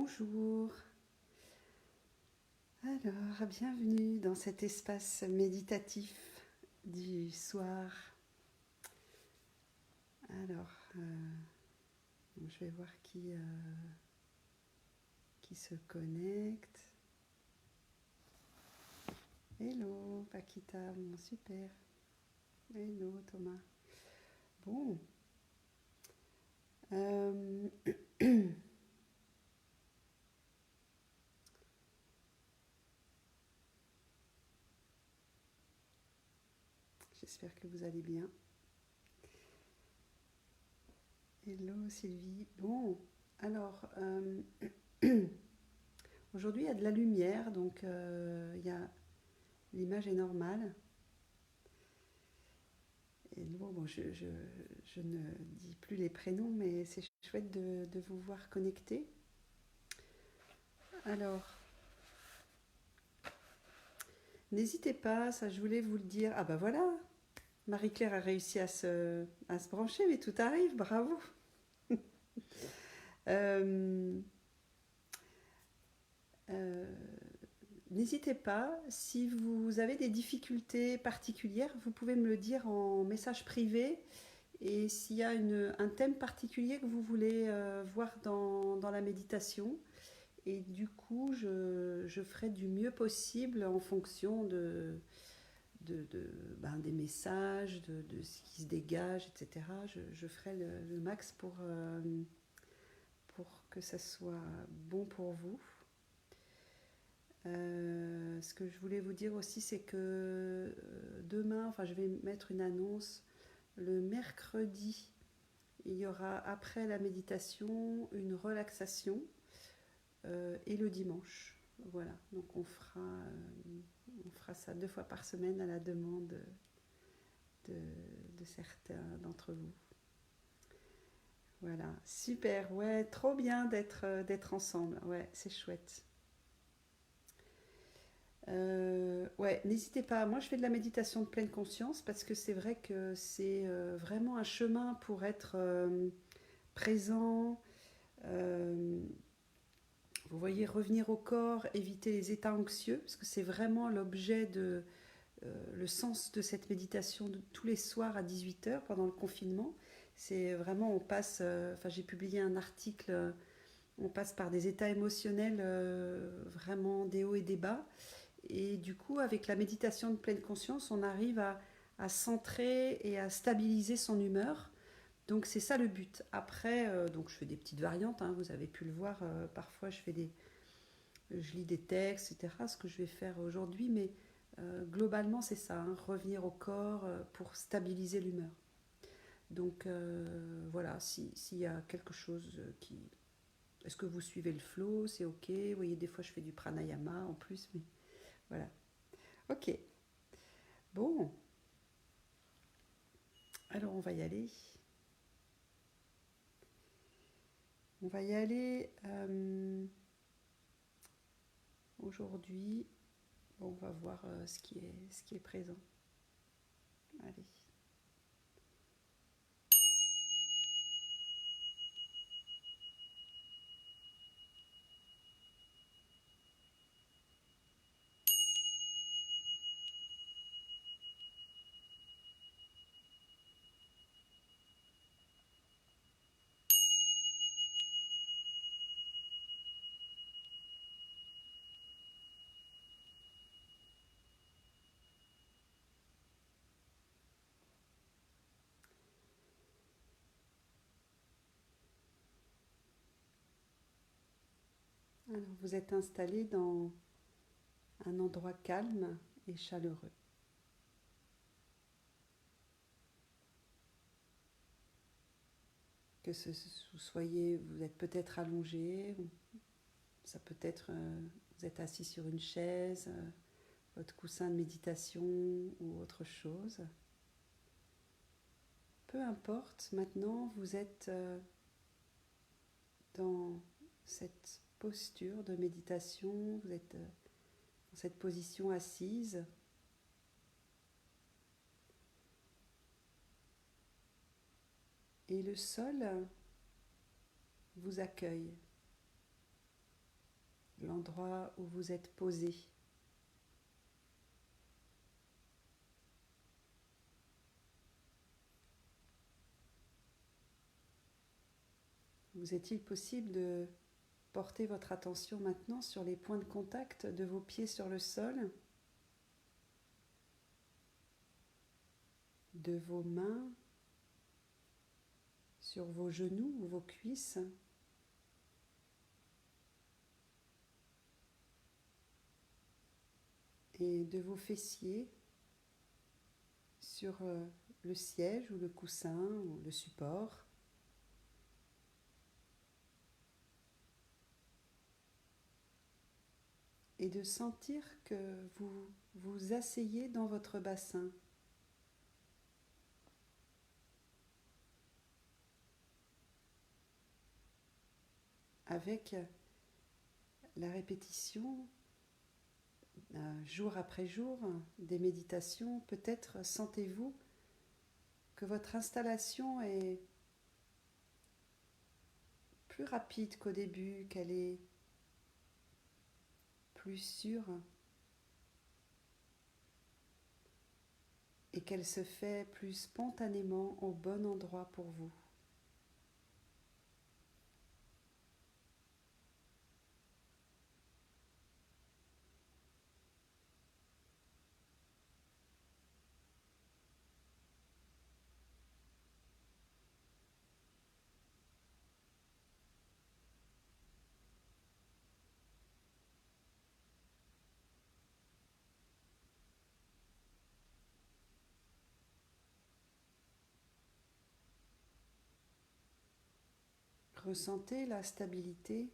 Bonjour, alors bienvenue dans cet espace méditatif du soir. Alors, je vais voir qui se connecte. Hello Paquita, bon, super. Hello Thomas. Bon, euh, j'espère que vous allez bien. Hello Sylvie. Bon, alors aujourd'hui il y a de la lumière, donc l'image est normale. Et bon, je ne dis plus les prénoms, mais c'est chouette de vous voir connectés. Alors, n'hésitez pas, ça je voulais vous le dire. Ah bah voilà, Marie-Claire a réussi à se brancher, mais tout arrive, bravo. Euh, euh, N'hésitez pas, si vous avez des difficultés particulières, vous pouvez me le dire en message privé. Et s'il y a un thème particulier que vous voulez voir dans la méditation, et du coup, je ferai du mieux possible en fonction des messages, de ce qui se dégage, etc. Je ferai le max pour que ça soit bon pour vous. Ce que je voulais vous dire aussi, c'est que demain, enfin, je vais mettre une annonce. Le mercredi, il y aura après la méditation une relaxation et le dimanche. Voilà, donc on fera ça 2 fois par semaine à la demande de, de certains d'entre vous. Voilà, super, ouais, trop bien d'être ensemble, ouais, c'est chouette. Ouais, n'hésitez pas, moi je fais de la méditation de pleine conscience parce que c'est vrai que c'est vraiment un chemin pour être présent, euh, vous voyez, revenir au corps, éviter les états anxieux, parce que c'est vraiment le sens de cette méditation de tous les soirs à 18 h pendant le confinement. C'est vraiment, on passe, enfin j'ai publié un article, on passe par des états émotionnels vraiment des hauts et des bas. Et du coup, avec la méditation de pleine conscience, on arrive à centrer et à stabiliser son humeur. Donc c'est ça le but. Après, donc je fais des petites variantes, hein, vous avez pu le voir, parfois je lis des textes, etc. Ce que je vais faire aujourd'hui, mais globalement c'est ça, hein, revenir au corps pour stabiliser l'humeur. Donc voilà, s'il y a quelque chose qui... Est-ce que vous suivez le flow? C'est ok. Vous voyez, des fois je fais du pranayama en plus, mais voilà. Ok. Bon, alors on va y aller. On va y aller aujourd'hui. Bon, on va voir ce qui est présent. Allez. Alors, vous êtes installé dans un endroit calme et chaleureux. Que vous soyez, vous êtes peut-être allongé, ça peut être, vous êtes assis sur une chaise, votre coussin de méditation ou autre chose. Peu importe, maintenant vous êtes dans cette posture de méditation, vous êtes dans cette position assise. Et le sol vous accueille. l'endroit où vous êtes posé. Vous est-il possible de porter votre attention maintenant sur les points de contact de vos pieds sur le sol, de vos mains sur vos genoux ou vos cuisses, et de vos fessiers sur le siège ou le coussin ou le support. Et de sentir que vous vous asseyez dans votre bassin. Avec la répétition, jour après jour, des méditations, peut-être sentez-vous que votre installation est plus rapide qu'au début, qu'elle est plus sûre et qu'elle se fait plus spontanément au bon endroit pour vous. Ressentez la stabilité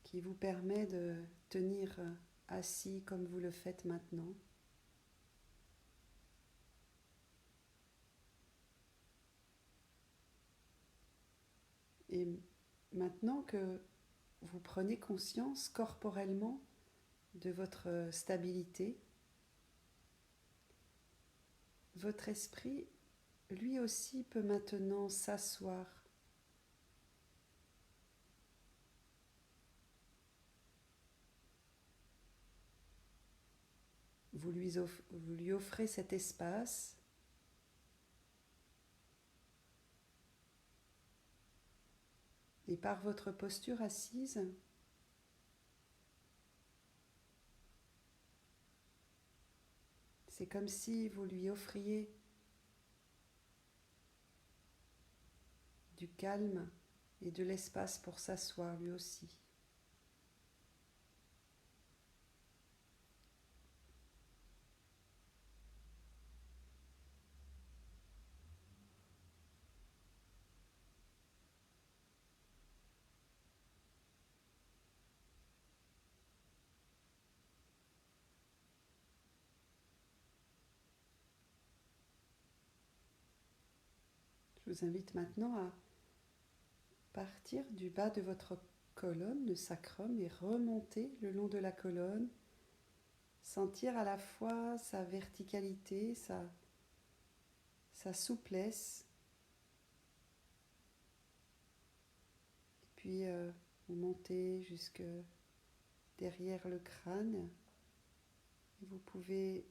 qui vous permet de tenir assis comme vous le faites maintenant. Et maintenant que vous prenez conscience corporellement de votre stabilité, votre esprit, lui aussi, peut maintenant s'asseoir. Vous lui offrez cet espace et par votre posture assise, c'est comme si vous lui offriez du calme et de l'espace pour s'asseoir lui aussi. Je vous invite maintenant à partir du bas de votre colonne, le sacrum, et remonter le long de la colonne. Sentir à la fois sa verticalité, sa souplesse. Et puis vous montez jusque derrière le crâne. Et vous pouvez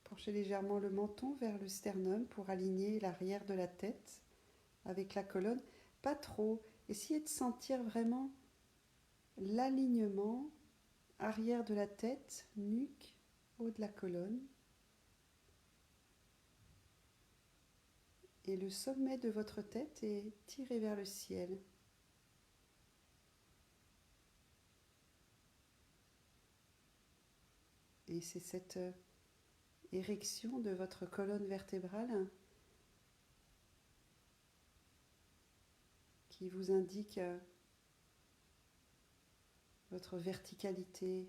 pencher légèrement le menton vers le sternum pour aligner l'arrière de la tête avec la colonne. Pas trop. Essayez de sentir vraiment l'alignement arrière de la tête, nuque, haut de la colonne. Et le sommet de votre tête est tiré vers le ciel. Et c'est cette érection de votre colonne vertébrale qui vous indique votre verticalité,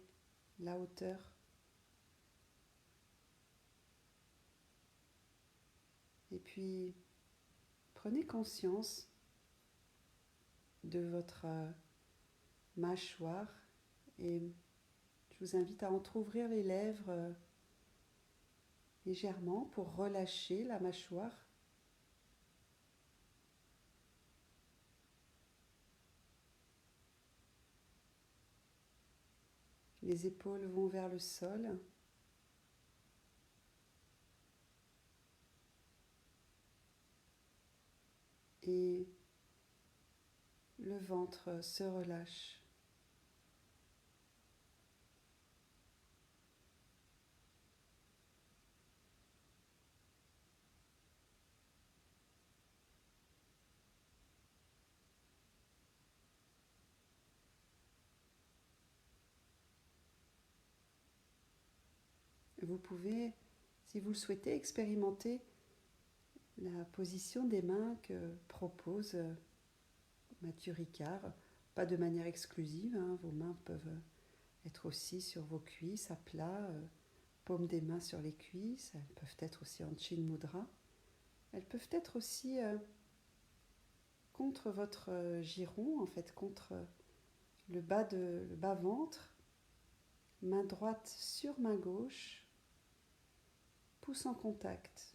la hauteur. Et puis, prenez conscience de votre mâchoire et je vous invite à entrouvrir les lèvres légèrement pour relâcher la mâchoire. Les épaules vont vers le sol. Et le ventre se relâche. Vous pouvez, si vous le souhaitez, expérimenter la position des mains que propose Mathieu Ricard, pas de manière exclusive, hein, vos mains peuvent être aussi sur vos cuisses à plat, paume des mains sur les cuisses, elles peuvent être aussi en Chin Mudra, elles peuvent être aussi contre votre giron, en fait contre le bas ventre, main droite sur main gauche, pouce en contact.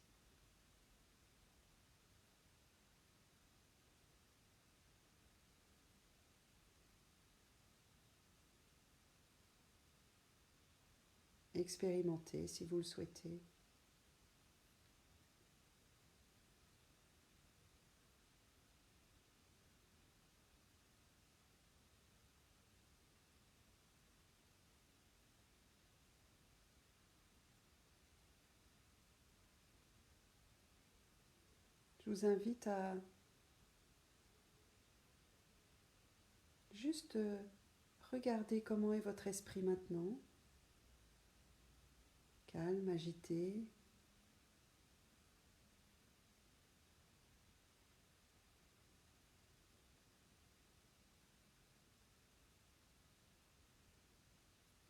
Expérimentez si vous le souhaitez. Je vous invite à juste regarder comment est votre esprit maintenant. Calme, agité.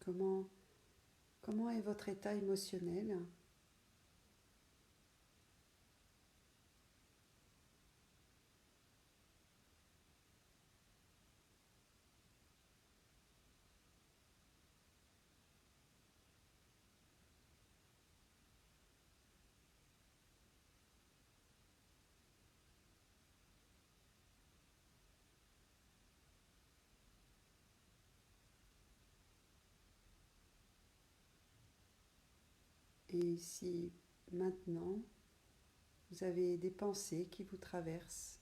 Comment est votre état émotionnel? Et si maintenant vous avez des pensées qui vous traversent,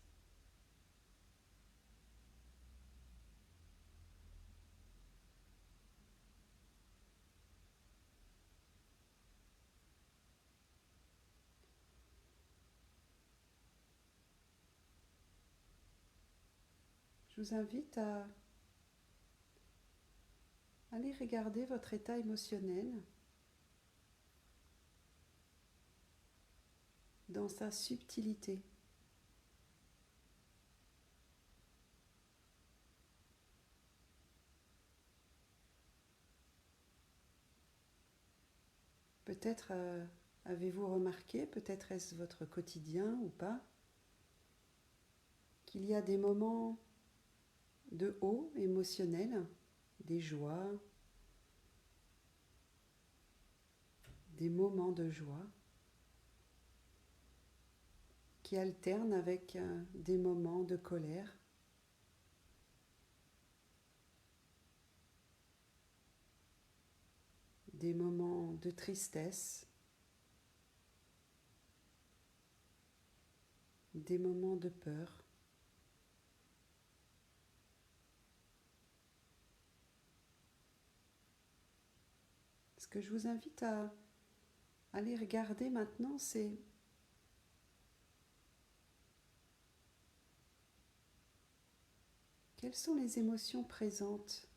je vous invite à aller regarder votre état émotionnel dans sa subtilité. Peut-être avez-vous remarqué, peut-être est-ce votre quotidien ou pas, qu'il y a des moments de haut émotionnel, des joies, des moments de joie qui alternent avec des moments de colère, des moments de tristesse, des moments de peur. Ce que je vous invite à aller regarder maintenant, c'est quelles sont les émotions présentes.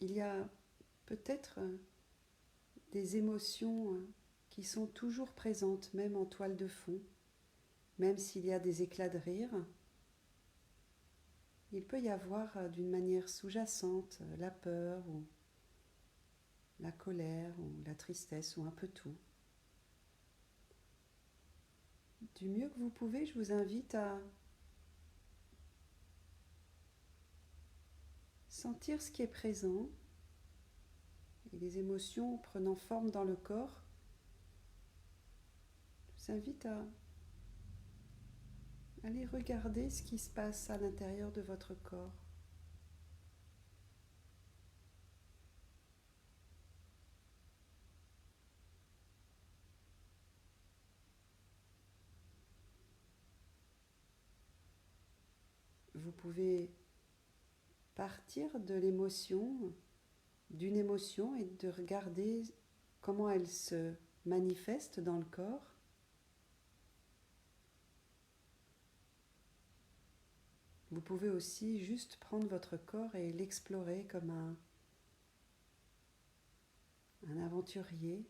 Il y a peut-être des émotions qui sont toujours présentes, même en toile de fond, même s'il y a des éclats de rire. Il peut y avoir d'une manière sous-jacente la peur ou la colère ou la tristesse ou un peu tout. Du mieux que vous pouvez, je vous invite à sentir ce qui est présent et les émotions prenant forme dans le corps. Je vous invite à aller regarder ce qui se passe à l'intérieur de votre corps. vous pouvez partir de l'émotion, d'une émotion et de regarder comment elle se manifeste dans le corps. Vous pouvez aussi juste prendre votre corps et l'explorer comme un aventurier.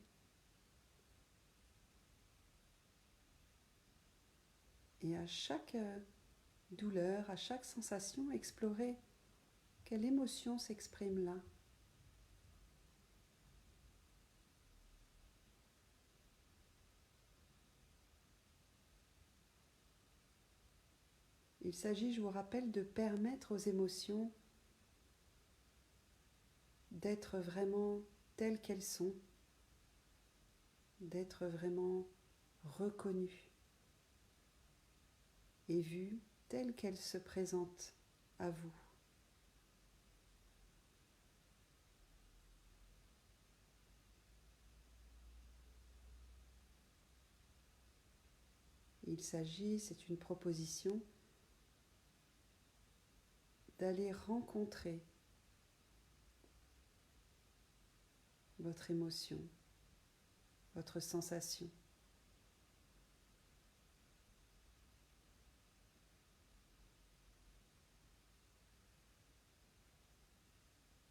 Et à chaque douleur, à chaque sensation, explorer quelle émotion s'exprime là. Il s'agit, je vous rappelle, de permettre aux émotions d'être vraiment telles qu'elles sont, d'être vraiment reconnues et vues telles qu'elles se présentent à vous. Il s'agit, c'est une proposition, d'aller rencontrer votre émotion, votre sensation.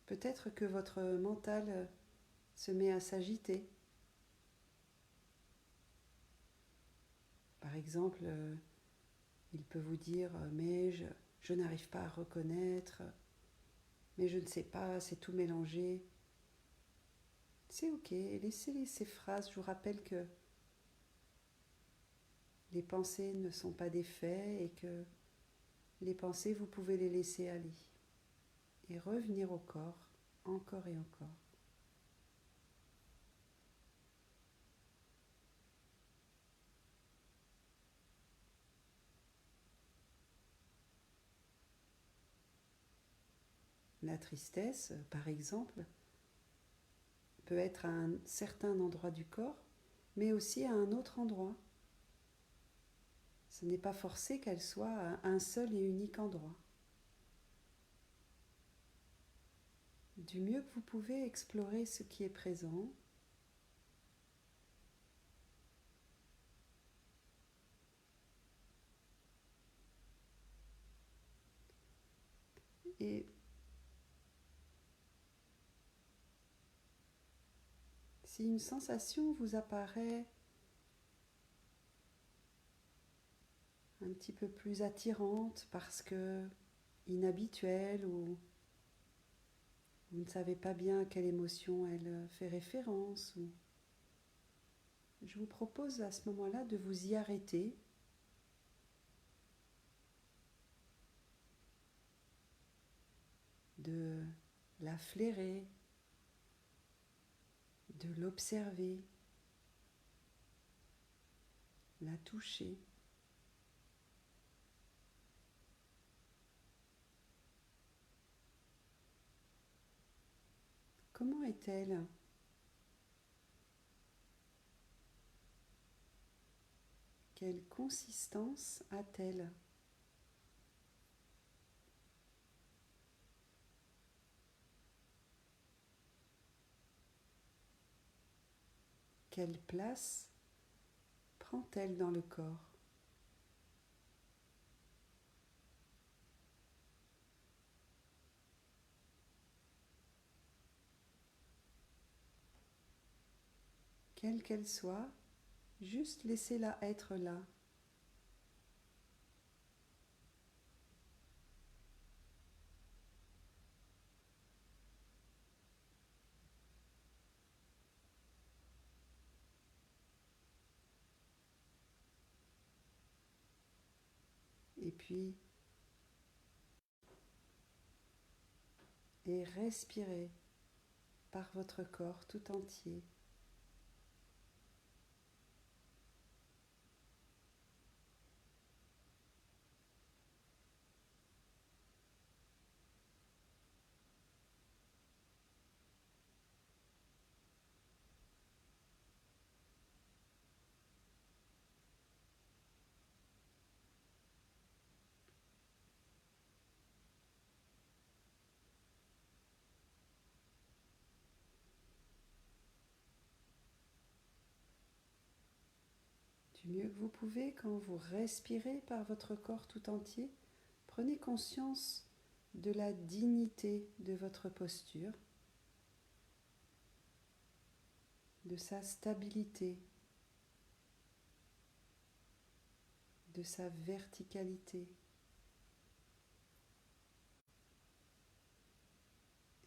Peut-être que votre mental se met à s'agiter. Par exemple, il peut vous dire « mais je n'arrive pas à reconnaître, mais je ne sais pas, c'est tout mélangé ». C'est ok, laissez ces phrases. Je vous rappelle que les pensées ne sont pas des faits et que les pensées, vous pouvez les laisser aller et revenir au corps encore et encore. La tristesse, par exemple, peut être à un certain endroit du corps, mais aussi à un autre endroit. Ce n'est pas forcé qu'elle soit à un seul et unique endroit. Du mieux que vous pouvez, explorer ce qui est présent. Et si une sensation vous apparaît un petit peu plus attirante parce que inhabituelle ou vous ne savez pas bien à quelle émotion elle fait référence, je vous propose à ce moment-là de vous y arrêter de la flairer, de l'observer, la toucher. Comment est-elle? Quelle consistance a-t-elle? Quelle place prend-elle dans le corps? Quelle qu'elle soit, juste laissez-la être là. Et puis, respirez par votre corps tout entier. Du mieux que vous pouvez, quand vous respirez par votre corps tout entier, prenez conscience de la dignité de votre posture, de sa stabilité, de sa verticalité.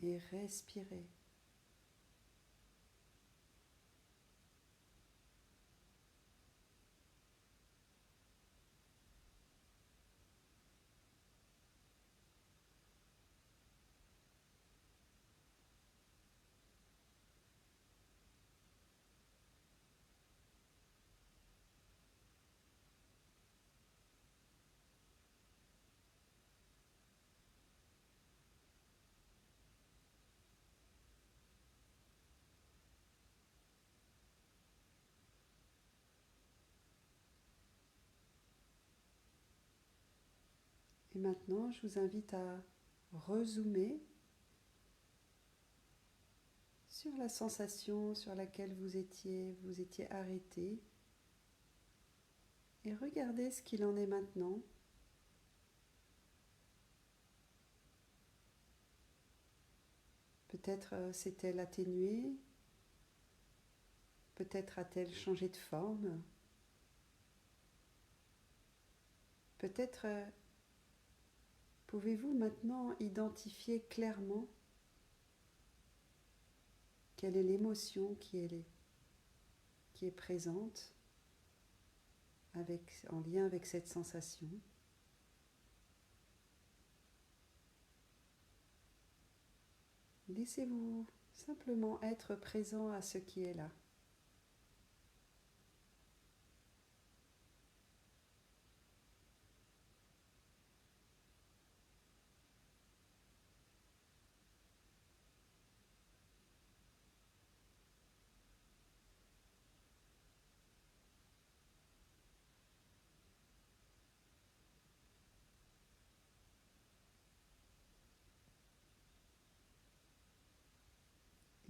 Et respirez. Et maintenant, je vous invite à rezoomer sur la sensation sur laquelle vous étiez arrêté, et regardez ce qu'il en est maintenant. Peut-être s'est-elle atténuée, peut-être a-t-elle changé de forme, peut-être pouvez-vous maintenant identifier clairement quelle est l'émotion qui est présente en lien avec cette sensation. Laissez-vous simplement être présent à ce qui est là.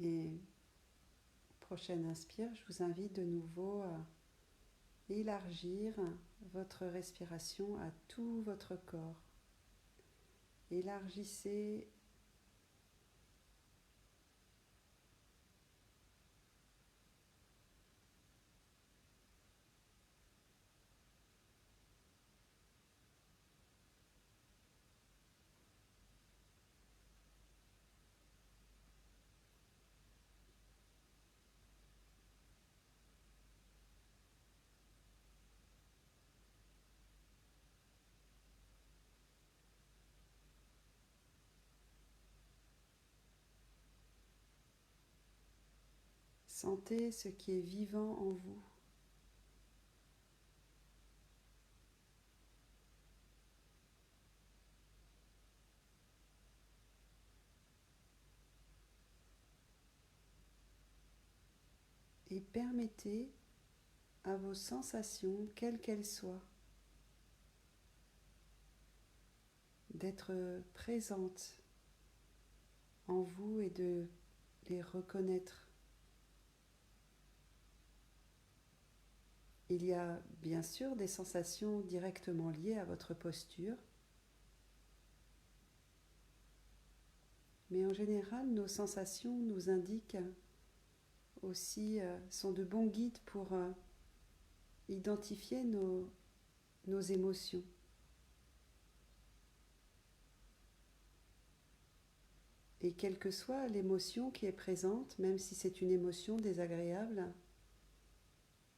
Et prochaine inspire, je vous invite de nouveau à élargir votre respiration à tout votre corps. Élargissez Sentez ce qui est vivant en vous. Et permettez à vos sensations, quelles qu'elles soient, d'être présentes en vous et de les reconnaître. Il y a bien sûr des sensations directement liées à votre posture, mais en général, nos sensations nous indiquent aussi, sont de bons guides pour identifier nos émotions. Et quelle que soit l'émotion qui est présente, même si c'est une émotion désagréable,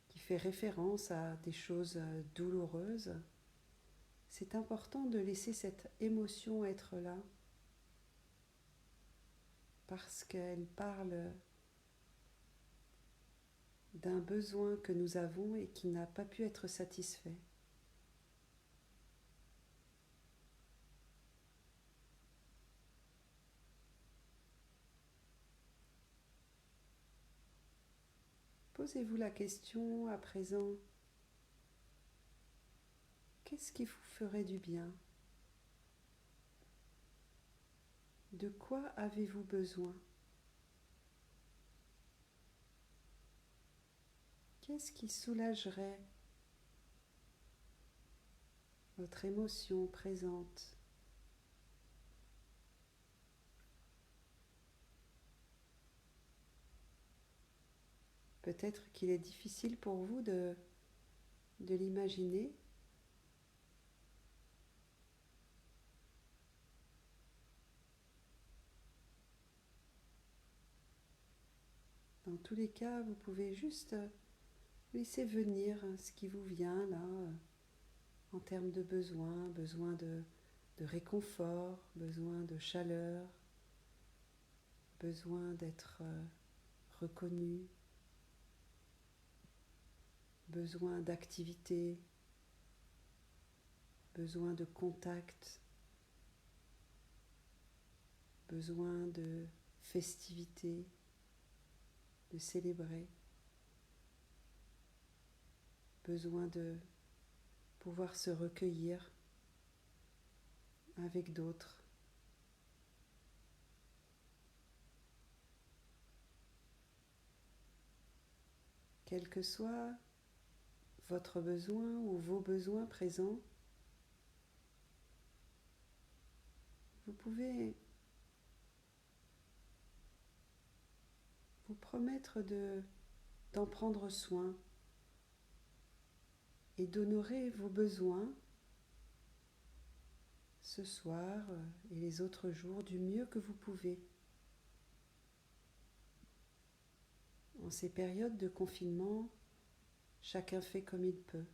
qui fait référence à des choses douloureuses, c'est important de laisser cette émotion être là, parce qu'elle parle d'un besoin que nous avons et qui n'a pas pu être satisfait. Posez-vous la question à présent, qu'est-ce qui vous ferait du bien? De quoi avez-vous besoin? Qu'est-ce qui soulagerait votre émotion présente. Peut-être qu'il est difficile pour vous de l'imaginer. Dans tous les cas, vous pouvez juste laisser venir ce qui vous vient là, en termes de besoin, besoin de réconfort, besoin de chaleur, besoin d'être reconnu, besoin d'activité, besoin de contact, besoin de festivité, de célébrer, besoin de pouvoir se recueillir avec d'autres. Quel que soit votre besoin ou vos besoins présents, vous pouvez vous promettre d'en prendre soin et d'honorer vos besoins ce soir et les autres jours du mieux que vous pouvez. En ces périodes de confinement, chacun fait comme il peut.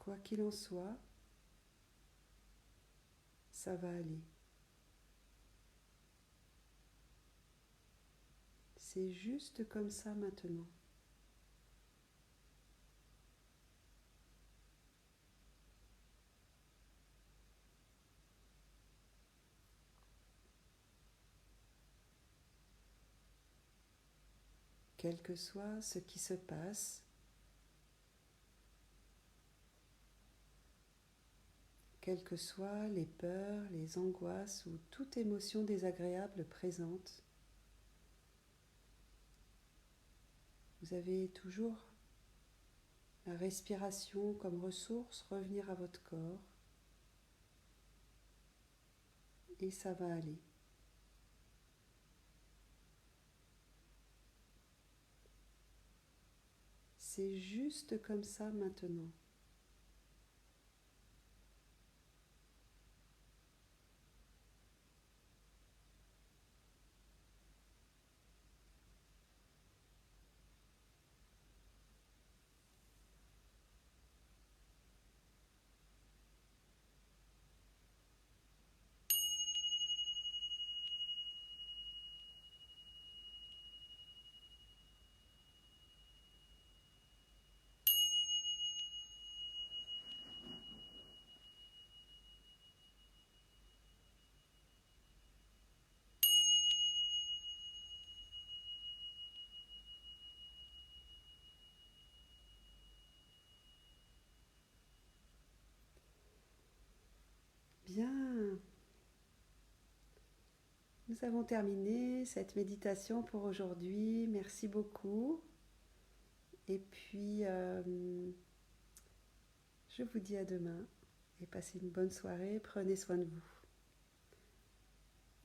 Quoi qu'il en soit, ça va aller. C'est juste comme ça maintenant. Quel que soit ce qui se passe, quelles que soient les peurs, les angoisses ou toute émotion désagréable présente, vous avez toujours la respiration comme ressource, revenir à votre corps et ça va aller. C'est juste comme ça maintenant. Bien, nous avons terminé cette méditation pour aujourd'hui. Merci beaucoup. Et puis, je vous dis à demain et passez une bonne soirée. Prenez soin de vous.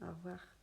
Au revoir.